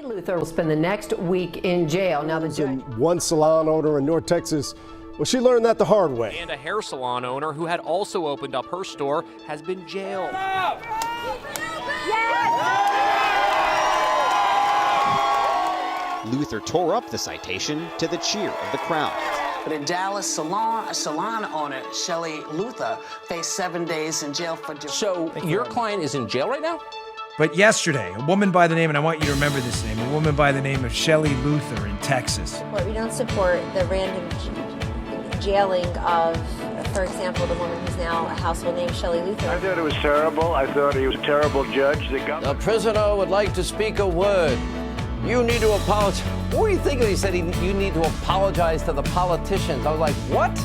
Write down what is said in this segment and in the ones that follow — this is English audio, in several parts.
Luther will spend the next week in jail. Now the judge. One salon owner in North Texas, well, she learned that the hard way. And a hair salon owner who had also opened up her store has been jailed. Luther tore up the citation to the cheer of the crowd. But in Dallas, a salon owner, Shelley Luther, faced 7 days in jail for... So your client is in jail right now? But yesterday, a woman by the name, and I want you to remember this name, a woman by the name of Shelley Luther in Texas. We don't support the random jailing of, for example, the woman who's now a household name, Shelley Luther. I thought it was terrible. I thought he was a terrible judge. The prisoner would like to speak a word. You need to apologize. What were you thinking? He said you need to apologize to the politicians. I was like, what?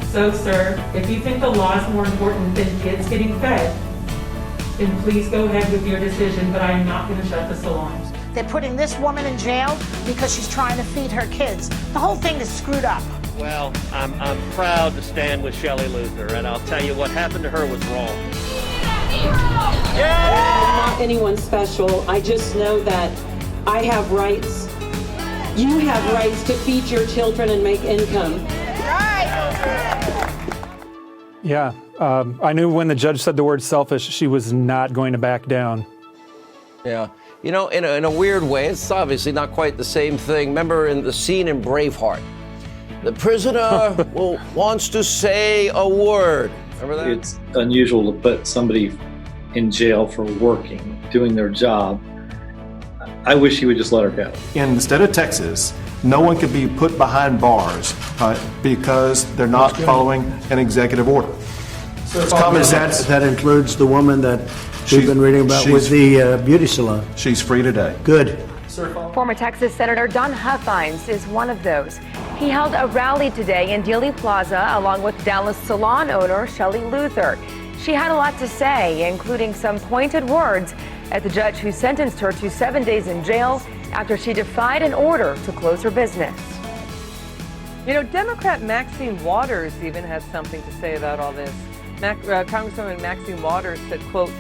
So, sir, if you think the law is more important than kids getting fed, then please go ahead with your decision, but I am not going to shut the salons. They're putting this woman in jail because she's trying to feed her kids. The whole thing is screwed up. Well, I'm proud to stand with Shelley Luther, and I'll tell you what happened to her was wrong. I'm not anyone special. I just know that I have rights. You have rights to feed your children and make income. Yeah, I knew when the judge said the word selfish, she was not going to back down. Yeah. You know, in a weird way, it's obviously not quite the same thing. Remember in the scene in Braveheart, the prisoner wants to say a word. Remember that? It's unusual to put somebody in jail for working, doing their job. I wish he would just let her go. In the state of Texas, no one could be put behind bars because they're not following an executive order. So that includes the woman that we've been reading about with the beauty salon. She's free today. Good. Former Texas Senator Don Huffines is one of those. He held a rally today in Dealey Plaza along with Dallas salon owner Shelley Luther. She had a lot to say, including some pointed words at the judge who sentenced her to 7 days in jail after she defied an order to close her business. You know, Democrat Maxine Waters even had something to say about all this. Congresswoman Maxine Waters said, quote,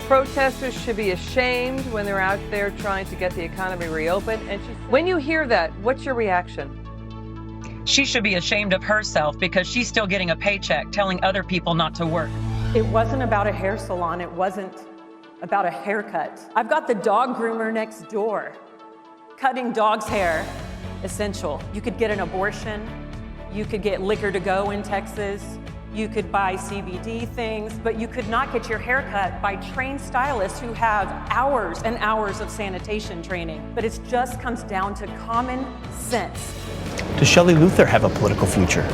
protesters should be ashamed when they're out there trying to get the economy reopened. And she said, when you hear that, what's your reaction? She should be ashamed of herself because she's still getting a paycheck telling other people not to work. It wasn't about a hair salon. It wasn't about a haircut. I've got the dog groomer next door. Cutting dog's hair, essential. You could get an abortion. You could get liquor to go in Texas. You could buy CBD things, but you could not get your hair cut by trained stylists who have hours and hours of sanitation training. But it just comes down to common sense. Does Shelley Luther have a political future?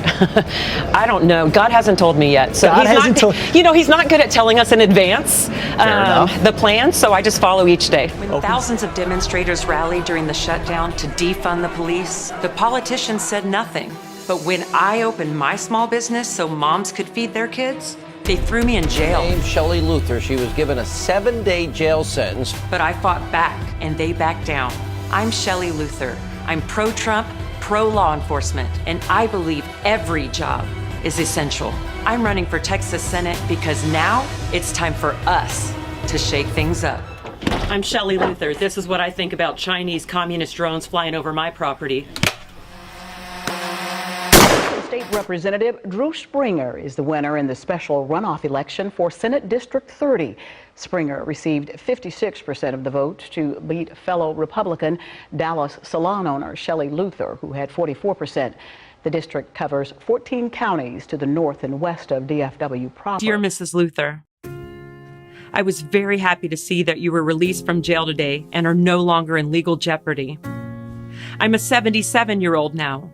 I don't know. God hasn't told me yet. So he's not good at telling us in advance the plan, so I just follow each day. When thousands of demonstrators rallied during the shutdown to defund the police, the politicians said nothing. But when I opened my small business so moms could feed their kids, they threw me in jail. Named Shelley Luther. She was given a 7-day jail sentence. But I fought back, and they backed down. I'm Shelley Luther. I'm pro-Trump, pro-law enforcement, and I believe every job is essential. I'm running for Texas Senate because now it's time for us to shake things up. I'm Shelley Luther. This is what I think about Chinese communist drones flying over my property. State Representative Drew Springer is the winner in the special runoff election for Senate District 30. Springer received 56% of the vote to beat fellow Republican Dallas salon owner Shelley Luther, who had 44%. The district covers 14 counties to the north and west of DFW proper. Dear Mrs. Luther, I was very happy to see that you were released from jail today and are no longer in legal jeopardy. I'm a 77-year-old now.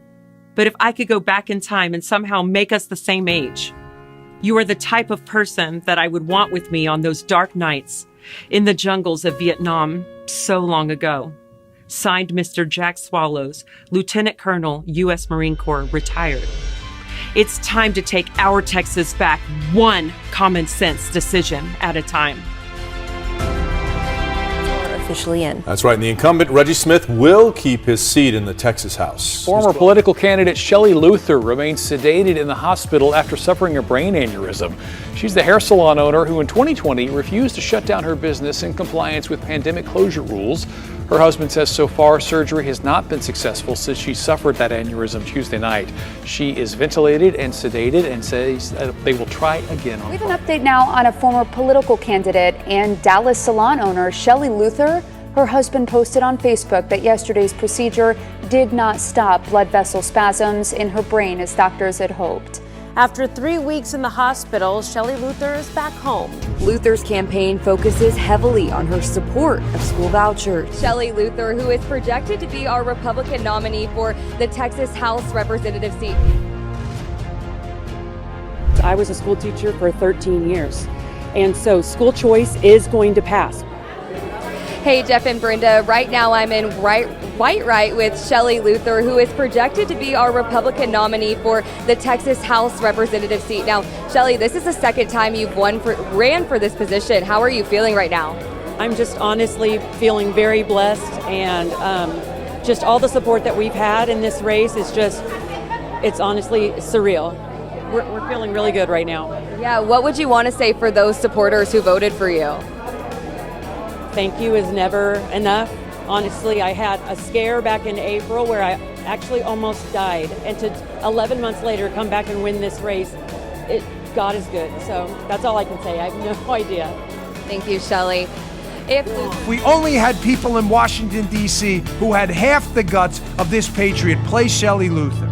But if I could go back in time and somehow make us the same age, you are the type of person that I would want with me on those dark nights in the jungles of Vietnam so long ago. Signed, Mr. Jack Swallows, Lieutenant Colonel, U.S. Marine Corps, retired. It's time to take our Texas back one common sense decision at a time. Officially in. That's right. And the incumbent, Reggie Smith, will keep his seat in the Texas House. Former political candidate Shelley Luther remains sedated in the hospital after suffering a brain aneurysm. She's the hair salon owner who in 2020 refused to shut down her business in compliance with pandemic closure rules. Her husband says so far surgery has not been successful since she suffered that aneurysm Tuesday night. She is ventilated and sedated and says they will try again on We have an update now on a former political candidate and Dallas salon owner, Shelley Luther. Her husband posted on Facebook that yesterday's procedure did not stop blood vessel spasms in her brain as doctors had hoped. After 3 weeks in the hospital, Shelley Luther is back home. Luther's campaign focuses heavily on her support of school vouchers. Shelley Luther, who is projected to be our Republican nominee for the Texas House Representative seat. I was a school teacher for 13 years, and so school choice is going to pass. Hey, Jeff and Brenda, right now I'm in White Right with Shelley Luther, who is projected to be our Republican nominee for the Texas House Representative seat. Now, Shelley, this is the second time you've ran for this position. How are you feeling right now? I'm just honestly feeling very blessed, and just all the support that we've had in this race is it's honestly surreal. We're feeling really good right now. Yeah, what would you want to say for those supporters who voted for you? Thank you is never enough. Honestly, I had a scare back in April where I actually almost died. And to 11 months later come back and win this race, God is good. So that's all I can say. I have no idea. Thank you, Shelley. If we only had people in Washington, D.C. who had half the guts of this patriot, play Shelley Luther.